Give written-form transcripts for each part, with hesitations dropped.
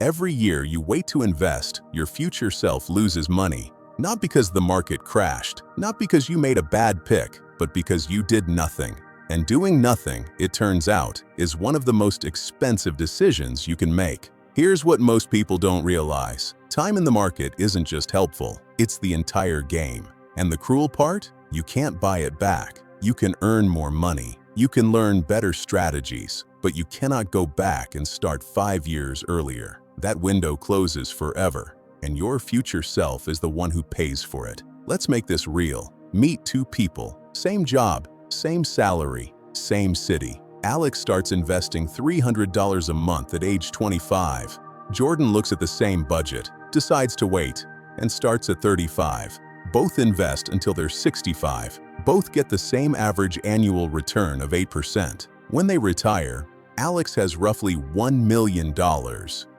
Every year you wait to invest, your future self loses money. Not because the market crashed, not because you made a bad pick, but because you did nothing. And doing nothing, it turns out, is one of the most expensive decisions you can make. Here's what most people don't realize. Time in the market isn't just helpful, it's the entire game. And the cruel part? You can't buy it back. You can earn more money. You can learn better strategies, but you cannot go back and start 5 years earlier. That window closes forever, and your future self is the one who pays for it. Let's make this real. Meet two people, same job, same salary, same city. Alex starts investing $300 a month at age 25. Jordan looks at the same budget, decides to wait, and starts at 35. Both invest until they're 65. Both get the same average annual return of 8%. When they retire, Alex has roughly $1 million.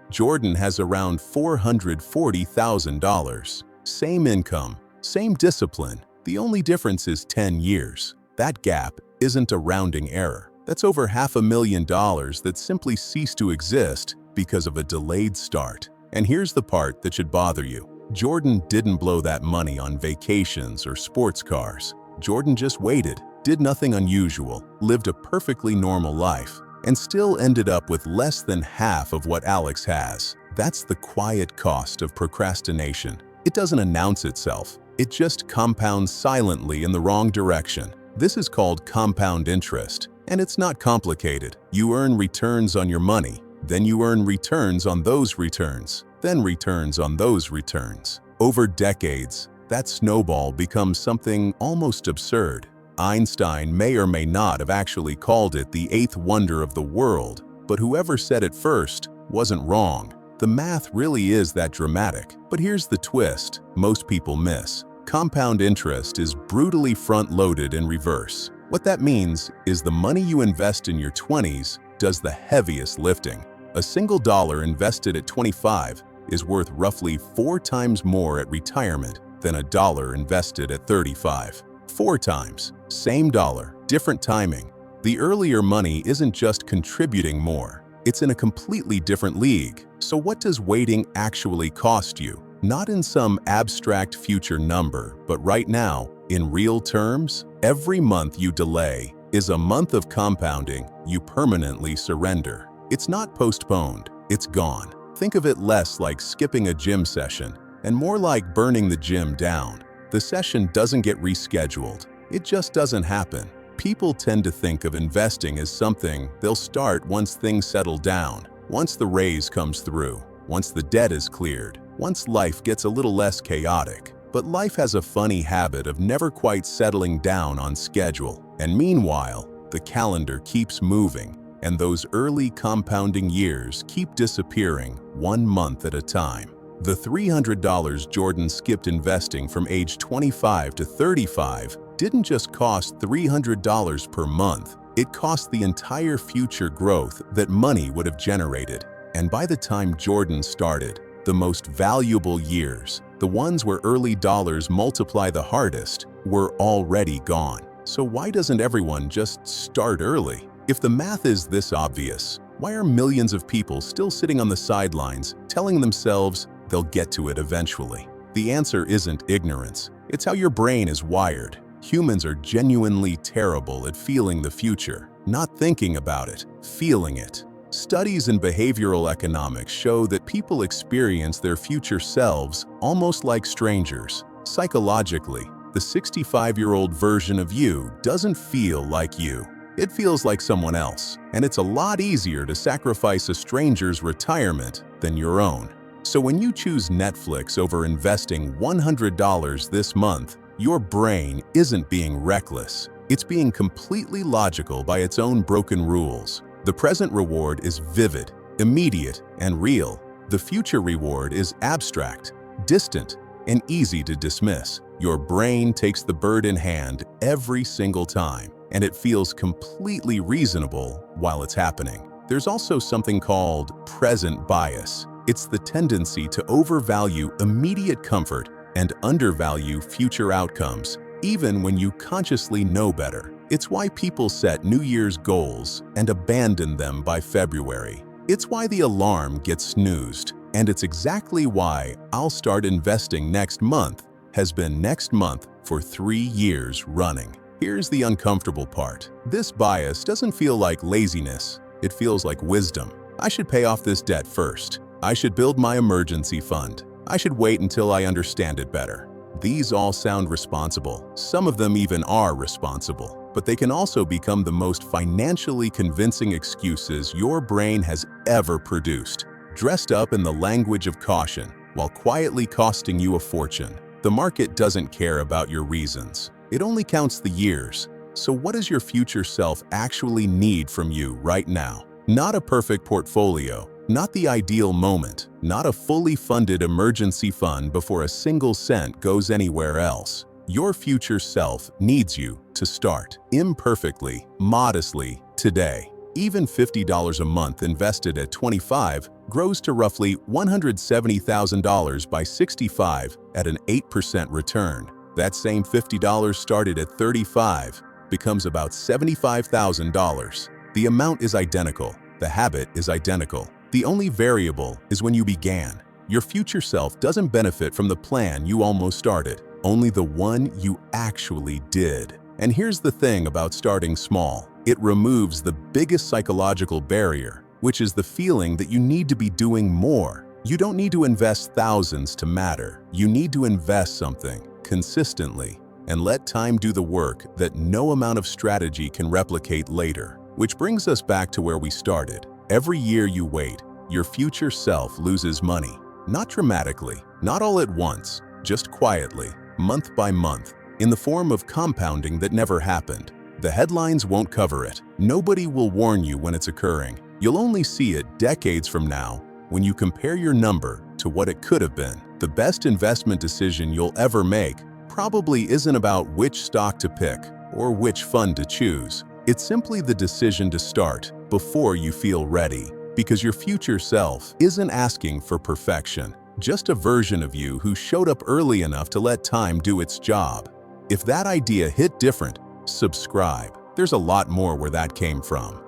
Jordan has around $440,000. Same income, same discipline. The only difference is 10 years. That gap isn't a rounding error. That's over $500,000 that simply ceased to exist because of a delayed start. And here's the part that should bother you. Jordan didn't blow that money on vacations or sports cars. Jordan just waited, did nothing unusual, lived a perfectly normal life, and still ended up with less than half of what Alex has. That's the quiet cost of procrastination. It doesn't announce itself. It just compounds silently in the wrong direction. This is called compound interest, and it's not complicated. You earn returns on your money, then you earn returns on those returns, then returns on those returns. Over decades, that snowball becomes something almost absurd. Einstein may or may not have actually called it the eighth wonder of the world, but whoever said it first wasn't wrong. The math really is that dramatic. But here's the twist most people miss. Compound interest is brutally front-loaded in reverse. What that means is the money you invest in your 20s does the heaviest lifting. A single dollar invested at 25 is worth roughly 4 times more at retirement than a dollar invested at 35. 4 times. Same dollar, different timing. The earlier money isn't just contributing more, it's in a completely different league. So what does waiting actually cost you? Not in some abstract future number, but right now, in real terms, every month you delay is a month of compounding you permanently surrender. It's not postponed, it's gone. Think of it less like skipping a gym session and more like burning the gym down. The session doesn't get rescheduled. It just doesn't happen. People tend to think of investing as something they'll start once things settle down, once the raise comes through, once the debt is cleared, once life gets a little less chaotic. But life has a funny habit of never quite settling down on schedule. And meanwhile, the calendar keeps moving, and those early compounding years keep disappearing 1 month at a time. The $300 Jordan skipped investing from age 25 to 35 didn't just cost $300 per month. It cost the entire future growth that money would have generated. And by the time Jordan started, the most valuable years, the ones where early dollars multiply the hardest, were already gone. So why doesn't everyone just start early? If the math is this obvious, why are millions of people still sitting on the sidelines telling themselves they'll get to it eventually? The answer isn't ignorance. It's how your brain is wired. Humans are genuinely terrible at feeling the future, not thinking about it, feeling it. Studies in behavioral economics show that people experience their future selves almost like strangers. Psychologically, the 65-year-old version of you doesn't feel like you. It feels like someone else, and it's a lot easier to sacrifice a stranger's retirement than your own. So when you choose Netflix over investing $100 this month, your brain isn't being reckless. It's being completely logical by its own broken rules. The present reward is vivid, immediate, and real. The future reward is abstract, distant, and easy to dismiss. Your brain takes the bird in hand every single time, and it feels completely reasonable while it's happening. There's also something called present bias. It's the tendency to overvalue immediate comfort and undervalue future outcomes, even when you consciously know better. It's why people set New Year's goals and abandon them by February. It's why the alarm gets snoozed And it's exactly why I'll start investing next month has been next month for 3 years running. Here's the uncomfortable part. This bias doesn't feel like laziness, it feels like wisdom. I should pay off this debt first. I should build my emergency fund. I should wait until I understand it better. These all sound responsible. Some of them even are responsible, but they can also become the most financially convincing excuses your brain has ever produced. Dressed up in the language of caution, while quietly costing you a fortune. The market doesn't care about your reasons. It only counts the years. So what does your future self actually need from you right now? Not a perfect portfolio, not the ideal moment, not a fully funded emergency fund before a single cent goes anywhere else. Your future self needs you to start imperfectly, modestly, today. Even $50 a month invested at 25 grows to roughly $170,000 by 65 at an 8% return. That same $50 started at 35 becomes about $75,000. The amount is identical. The habit is identical. The only variable is when you began. Your future self doesn't benefit from the plan you almost started, only the one you actually did. And here's the thing about starting small. It removes the biggest psychological barrier, which is the feeling that you need to be doing more. You don't need to invest thousands to matter. You need to invest something consistently and let time do the work that no amount of strategy can replicate later. Which brings us back to where we started. Every year you wait, your future self loses money. Not dramatically, not all at once, just quietly, month by month, in the form of compounding that never happened. The headlines won't cover it. Nobody will warn you when it's occurring. You'll only see it decades from now when you compare your number to what it could have been. The best investment decision you'll ever make probably isn't about which stock to pick or which fund to choose. It's simply the decision to start before you feel ready, because your future self isn't asking for perfection, just a version of you who showed up early enough to let time do its job. If that idea hit different, subscribe. There's a lot more where that came from.